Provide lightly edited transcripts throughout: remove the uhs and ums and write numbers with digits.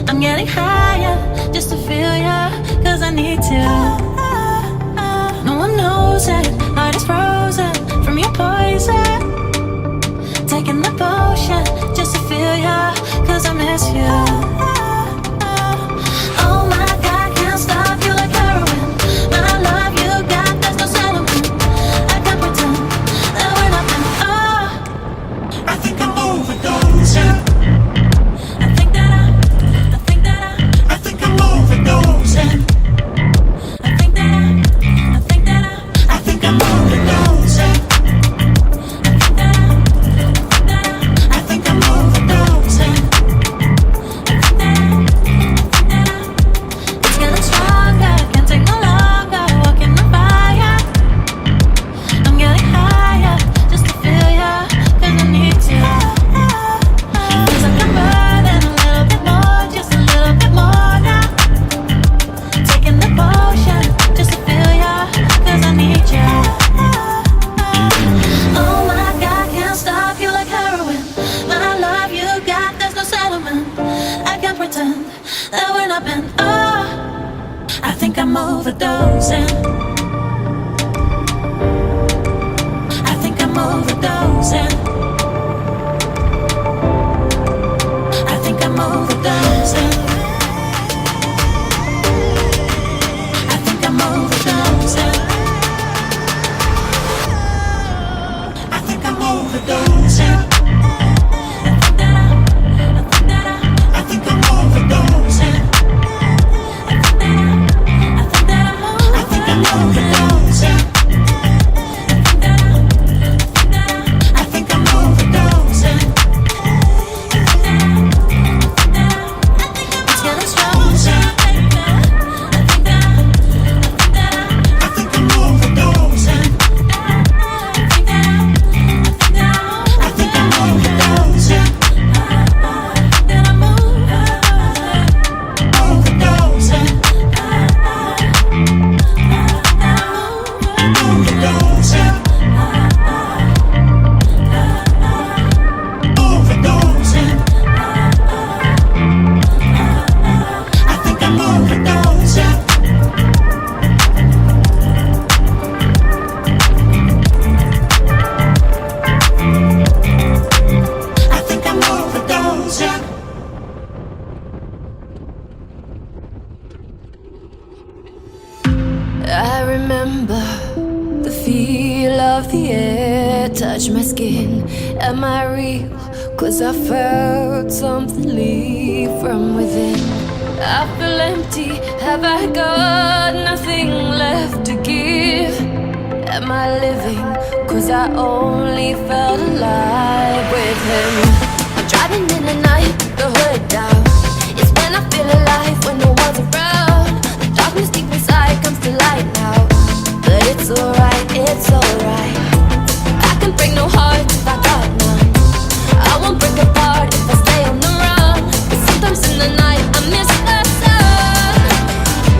I'm getting higher just to feel ya, cause I need to. No one knows it, heart is frozen from your poison. Taking the potion just to feel ya, cause I miss you. Oh my God, can't stop you like heroin. My love you got, there's no settlement. I can't pretend that we're nothing. Oh, I think I'm overdosing. I think that I think I'm overdosing. I think that I think I'm overdosing. I think I'm overdosing. it's getting stronger, can't take no longer. Walking on fire, I'm getting higher just to feel ya, cause I need to. Feels like I'm burning a little bit more, just a little bit more now. Taking the potion just to feel ya, cause I need ya. Oh my God, can't stop you like heroin. My love you got, there's no settlement. I can't pretend that we're not meant. Oh, I think I'm overdosing. I think I'm overdosing. I think I'm overdosing. I think I'm overdosing. I think I'm overdosing. I think I'm overdosing. I think I'm overdosing. I think I'm overdosing. It's getting stronger. I think I'm overdosing. I think I'm overdosing. Overdosing. Overdosing. Overdosing. I think I'm overdosing. I think I'm overdosing. I remember the feel of the air touch my skin. Am I real? Cause I felt something leave from within. I feel empty, have I got nothing left to give? Am I living? Cause I only felt alive with him. I'm driving in the night, the hood down. It's when I feel alive, when no one's around. The darkness deep inside comes to light now. But it's alright, it's alright. I can break no heart if I got none. I won't break apart if I stay on the run. But sometimes in the night I miss the sun.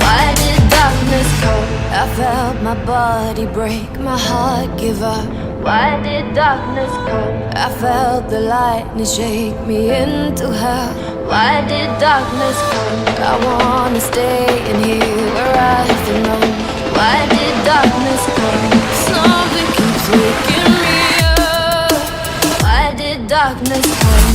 Why did darkness come? I felt my body break, my heart give up. Why did darkness come? I felt the lightning shake me into hell. Why did darkness come? I wanna stay in here where I feel known. Why did darkness come? Something keeps waking me up. Why did darkness come?